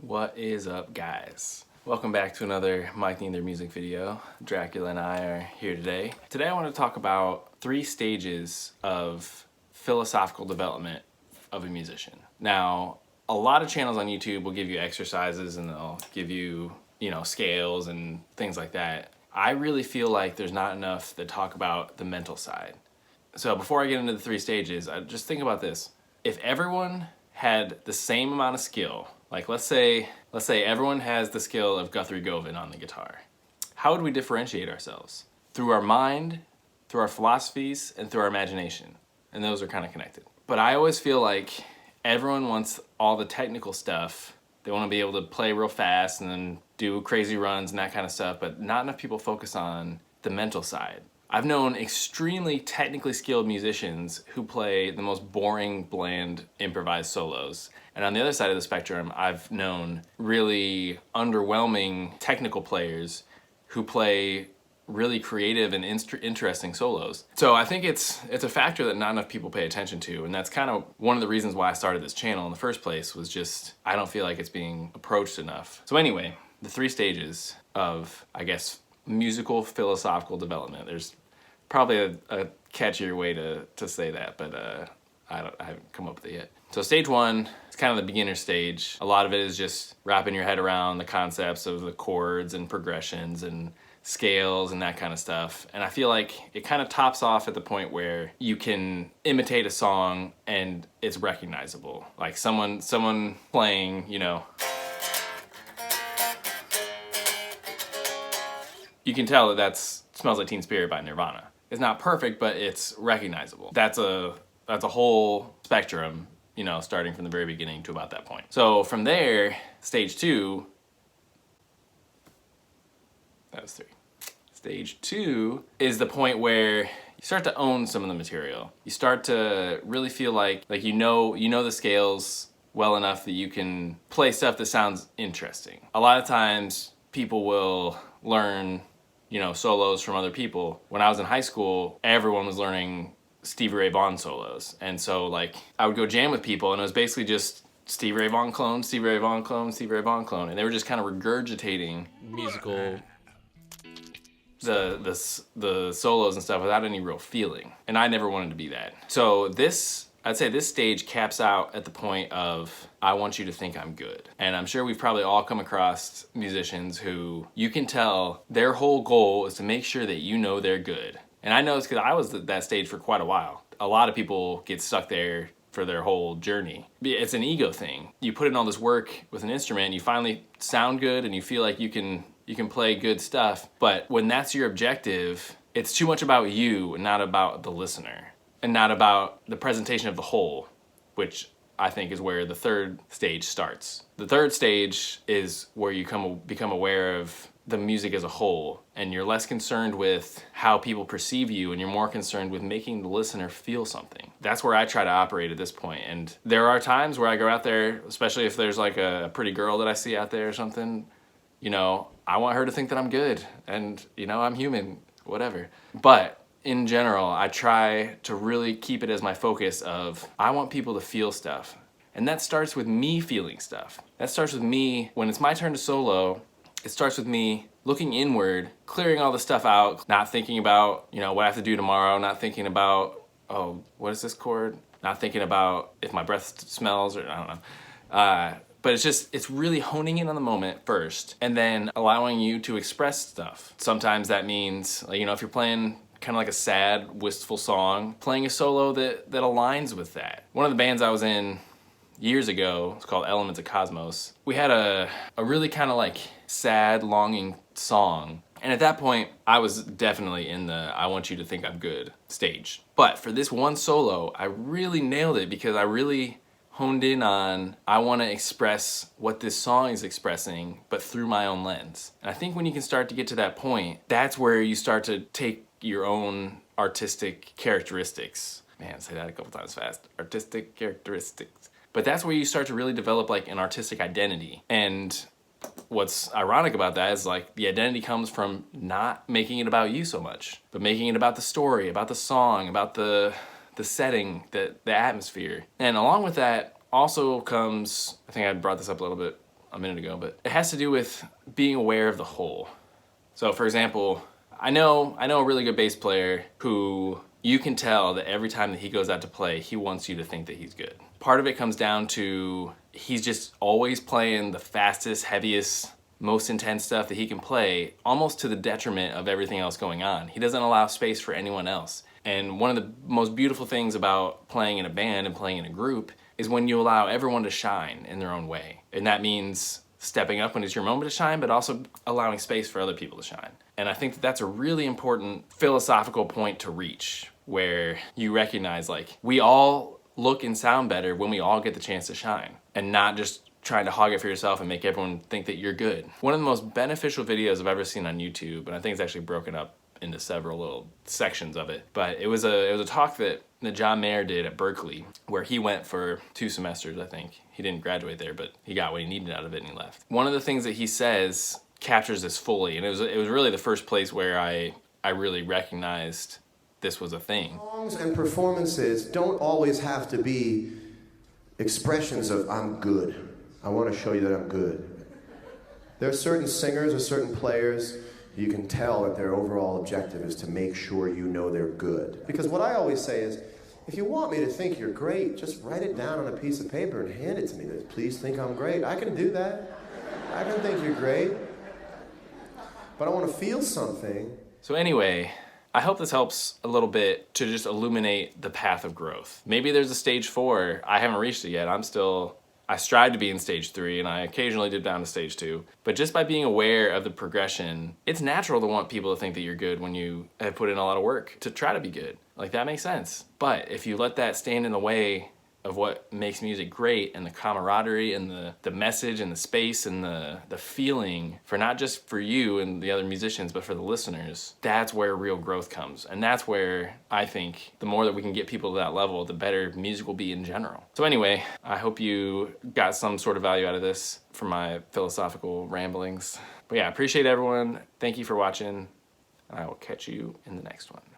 What is up, guys? Welcome back to another Mike Neither music video. Dracula and I are here today. Today I want to talk about 3 stages of philosophical development of a musician. Now, a lot of channels on YouTube will give you exercises and they'll give you, scales and things like that. I really feel like there's not enough that talk about the mental side. So before I get into the 3 stages, I just think about this. If everyone had the same amount of skill, like let's say everyone has the skill of Guthrie Govan on the guitar, how would we differentiate ourselves? Through our mind, through our philosophies, and through our imagination. And those are kind of connected. But I always feel like everyone wants all the technical stuff. They want to be able to play real fast and then do crazy runs and that kind of stuff, but not enough people focus on the mental side. I've known extremely technically skilled musicians who play the most boring, bland, improvised solos. And on the other side of the spectrum, I've known really underwhelming technical players who play really creative and interesting solos. So I think it's a factor that not enough people pay attention to, and that's kind of one of the reasons why I started this channel in the first place, was just I don't feel like it's being approached enough. So anyway, the 3 stages of, I guess, musical philosophical development. There's probably a catchier way to say that, but I haven't come up with it yet. So stage 1 is kind of the beginner stage. A lot of it is just wrapping your head around the concepts of the chords and progressions and scales and that kind of stuff. And I feel like it kind of tops off at the point where you can imitate a song and it's recognizable. Like someone playing, you can tell that that's Smells Like Teen Spirit by Nirvana. It's not perfect, but it's recognizable. That's a whole spectrum, starting from the very beginning to about that point. So from there, stage 2, that was 3. Stage 2 is the point where you start to own some of the material. You start to really feel like you know the scales well enough that you can play stuff that sounds interesting. A lot of times people will learn solos from other people. When I was in high school, everyone was learning Stevie Ray Vaughan solos. And so I would go jam with people and it was basically just Stevie Ray Vaughan clone, Stevie Ray Vaughan clone, Stevie Ray Vaughan clone. And they were just kind of regurgitating musical, the solos and stuff without any real feeling. And I never wanted to be that. So I'd say this stage caps out at the point of, I want you to think I'm good. And I'm sure we've probably all come across musicians who you can tell their whole goal is to make sure that they're good. And I know it's because I was at that stage for quite a while. A lot of people get stuck there for their whole journey. It's an ego thing. You put in all this work with an instrument, you finally sound good and you feel like you can play good stuff. But when that's your objective, it's too much about you and not about the listener. And not about the presentation of the whole, which I think is where the 3rd stage starts. The 3rd stage is where you become aware of the music as a whole, and you're less concerned with how people perceive you, and you're more concerned with making the listener feel something. That's where I try to operate at this point. And there are times where I go out there, especially if there's like a pretty girl that I see out there or something, I want her to think that I'm good, and I'm human, whatever. But in general, I try to really keep it as my focus of, I want people to feel stuff. And that starts with me feeling stuff. That starts with me, when it's my turn to solo, it starts with me looking inward, clearing all the stuff out, not thinking about, what I have to do tomorrow, not thinking about, oh, what is this chord? Not thinking about if my breath smells, or I don't know. But it's really honing in on the moment first, and then allowing you to express stuff. Sometimes that means, if you're playing kind of like a sad, wistful song, playing a solo that aligns with that. One of the bands I was in years ago, it's called Elements of Cosmos. We had a really kind of sad, longing song. And at that point, I was definitely in the I want you to think I'm good stage. But for this one solo, I really nailed it because I really honed in on, I want to express what this song is expressing, but through my own lens. And I think when you can start to get to that point, that's where you start to take your own artistic characteristics. Man, say that a couple times fast. Artistic characteristics. But that's where you start to really develop an artistic identity. And what's ironic about that is the identity comes from not making it about you so much, but making it about the story, about the song, about the setting, the atmosphere. And along with that also comes, I think I brought this up a little bit a minute ago, but it has to do with being aware of the whole. So for example, I know a really good bass player who you can tell that every time that he goes out to play, he wants you to think that he's good. Part of it comes down to he's just always playing the fastest, heaviest, most intense stuff that he can play, almost to the detriment of everything else going on. He doesn't allow space for anyone else. And one of the most beautiful things about playing in a band and playing in a group is when you allow everyone to shine in their own way. And that means stepping up when it's your moment to shine, but also allowing space for other people to shine. And I think that that's a really important philosophical point to reach, where you recognize, like, we all look and sound better when we all get the chance to shine, and not just trying to hog it for yourself and make everyone think that you're good. One of the most beneficial videos I've ever seen on YouTube, and I think it's actually broken up into several little sections of it, but it was a talk that John Mayer did at Berklee, where he went for 2 semesters, I think. He didn't graduate there, but he got what he needed out of it and he left. One of the things that he says captures this fully, and it was really the first place where I really recognized this was a thing. Songs and performances don't always have to be expressions of I'm good. I want to show you that I'm good. There are certain singers or certain players you can tell that their overall objective is to make sure you know they're good. Because what I always say is, if you want me to think you're great, just write it down on a piece of paper and hand it to me. Please think I'm great. I can do that. I can think you're great. But I want to feel something. So anyway, I hope this helps a little bit to just illuminate the path of growth. Maybe there's a stage 4. I haven't reached it yet. I strive to be in stage 3, and I occasionally dip down to stage 2. But just by being aware of the progression, it's natural to want people to think that you're good when you have put in a lot of work to try to be good. Like, that makes sense. But if you let that stand in the way of what makes music great, and the camaraderie and the message and the space and the feeling for not just for you and the other musicians, but for the listeners, that's where real growth comes. And that's where I think the more that we can get people to that level, the better music will be in general. So anyway, I hope you got some sort of value out of this from my philosophical ramblings. But yeah, I appreciate everyone. Thank you for watching, and I will catch you in the next one.